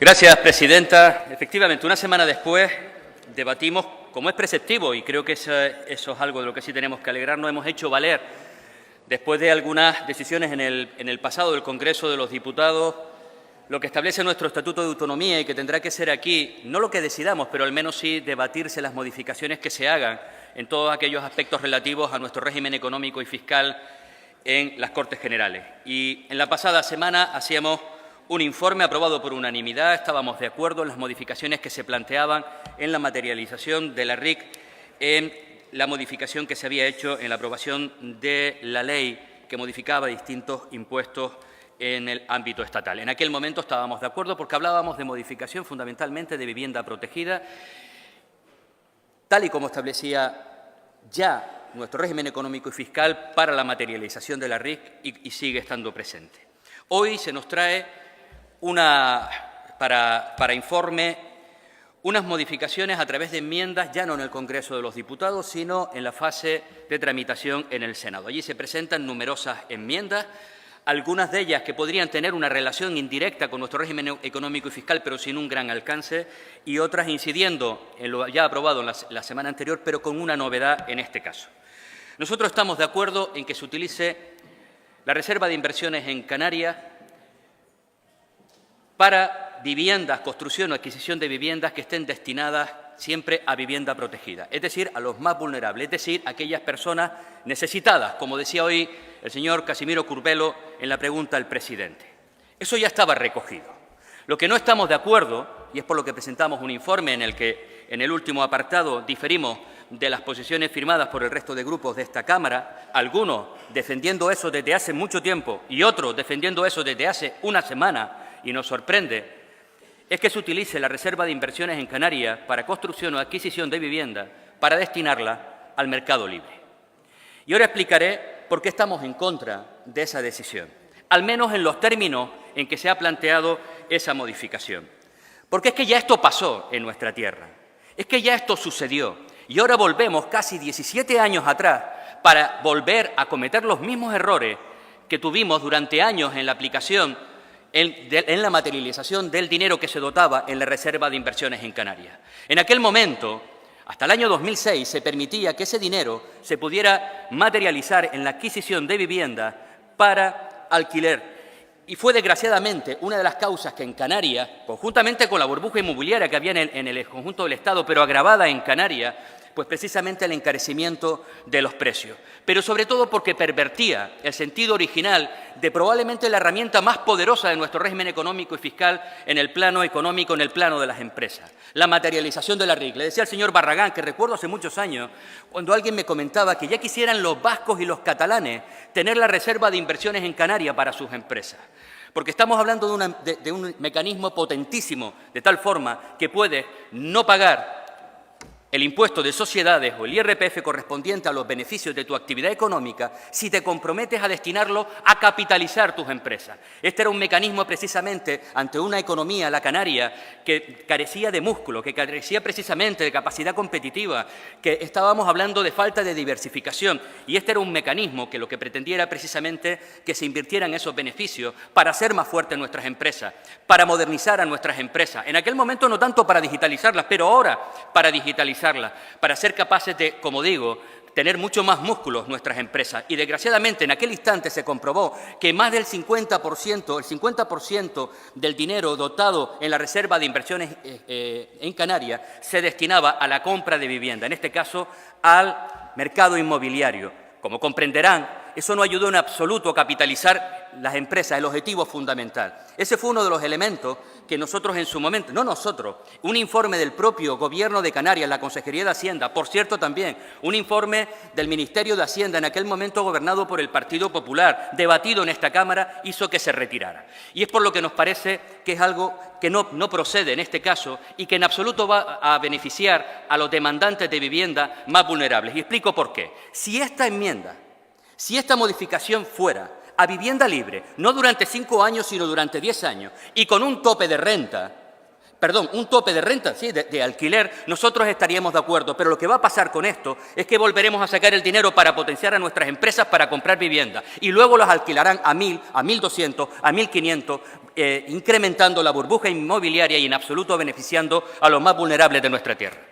Gracias, presidenta. Efectivamente, una semana después debatimos, como es preceptivo, y creo que eso es algo de lo que sí tenemos que alegrarnos, hemos hecho valer, después de algunas decisiones en el pasado del Congreso de los Diputados, lo que establece nuestro Estatuto de Autonomía y que tendrá que ser aquí, no lo que decidamos, pero al menos sí debatirse las modificaciones que se hagan en todos aquellos aspectos relativos a nuestro régimen económico y fiscal en las Cortes Generales. Y en la pasada semana hacíamos un informe aprobado por unanimidad, estábamos de acuerdo en las modificaciones que se planteaban en la materialización de la RIC, en la modificación que se había hecho en la aprobación de la ley que modificaba distintos impuestos en el ámbito estatal. En aquel momento estábamos de acuerdo porque hablábamos de modificación fundamentalmente de vivienda protegida, tal y como establecía ya nuestro régimen económico y fiscal para la materialización de la RIC y sigue estando presente. Hoy se nos trae para informe unas modificaciones a través de enmiendas, ya no en el Congreso de los Diputados, sino en la fase de tramitación en el Senado. Allí se presentan numerosas enmiendas, algunas de ellas que podrían tener una relación indirecta con nuestro régimen económico y fiscal, pero sin un gran alcance, y otras incidiendo en lo ya aprobado la semana anterior, pero con una novedad en este caso. Nosotros estamos de acuerdo en que se utilice la reserva de inversiones en Canarias para viviendas, construcción o adquisición de viviendas que estén destinadas siempre a vivienda protegida, es decir, a los más vulnerables, es decir, a aquellas personas necesitadas, como decía hoy el señor Casimiro Curbelo en la pregunta al presidente. Eso ya estaba recogido. Lo que no estamos de acuerdo, y es por lo que presentamos un informe en el que en el último apartado diferimos de las posiciones firmadas por el resto de grupos de esta Cámara, algunos defendiendo eso desde hace mucho tiempo y otros defendiendo eso desde hace una semana, y nos sorprende, es que se utilice la reserva de inversiones en Canarias para construcción o adquisición de vivienda para destinarla al mercado libre. Y ahora explicaré por qué estamos en contra de esa decisión, al menos en los términos en que se ha planteado esa modificación. Porque es que ya esto pasó en nuestra tierra, es que ya esto sucedió y ahora volvemos casi 17 años atrás para volver a cometer los mismos errores que tuvimos durante años en la aplicación en la materialización del dinero que se dotaba en la reserva de inversiones en Canarias. En aquel momento, hasta el año 2006, se permitía que ese dinero se pudiera materializar en la adquisición de viviendas para alquiler. Y fue, desgraciadamente, una de las causas que en Canarias, conjuntamente con la burbuja inmobiliaria que había en el conjunto del Estado, pero agravada en Canarias, pues precisamente el encarecimiento de los precios. Pero sobre todo porque pervertía el sentido original de probablemente la herramienta más poderosa de nuestro régimen económico y fiscal en el plano económico, en el plano de las empresas, la materialización de la RIC. Le decía al señor Barragán, que recuerdo hace muchos años, cuando alguien me comentaba que ya quisieran los vascos y los catalanes tener la reserva de inversiones en Canarias para sus empresas. Porque estamos hablando de un mecanismo potentísimo, de tal forma que puedes no pagar el impuesto de sociedades o el IRPF correspondiente a los beneficios de tu actividad económica si te comprometes a destinarlo a capitalizar tus empresas. Este era un mecanismo precisamente ante una economía, la canaria, que carecía de músculo, que carecía precisamente de capacidad competitiva, que estábamos hablando de falta de diversificación. Y este era un mecanismo que lo que pretendía era precisamente que se invirtieran esos beneficios para hacer más fuertes nuestras empresas, para modernizar a nuestras empresas. En aquel momento no tanto para digitalizarlas, pero ahora para digitalizarlas, para ser capaces de, como digo, tener mucho más músculos nuestras empresas. Y desgraciadamente en aquel instante se comprobó que más del 50% del dinero dotado en la reserva de inversiones en Canarias se destinaba a la compra de vivienda, en este caso al mercado inmobiliario. Como comprenderán, eso no ayudó en absoluto a capitalizar las empresas, el objetivo fundamental. Ese fue uno de los elementos que nosotros en su momento, no nosotros, un informe del propio Gobierno de Canarias, la Consejería de Hacienda, por cierto también, un informe del Ministerio de Hacienda, en aquel momento gobernado por el Partido Popular, debatido en esta Cámara, hizo que se retirara. Y es por lo que nos parece que es algo que no procede en este caso y que en absoluto va a beneficiar a los demandantes de vivienda más vulnerables. Y explico por qué. Si esta modificación fuera a vivienda libre, no durante 5 años, sino durante 10 años, y con un tope de renta, de alquiler, nosotros estaríamos de acuerdo. Pero lo que va a pasar con esto es que volveremos a sacar el dinero para potenciar a nuestras empresas para comprar vivienda y luego las alquilarán a 1.000, a 1.200, a 1.500 incrementando la burbuja inmobiliaria y en absoluto beneficiando a los más vulnerables de nuestra tierra.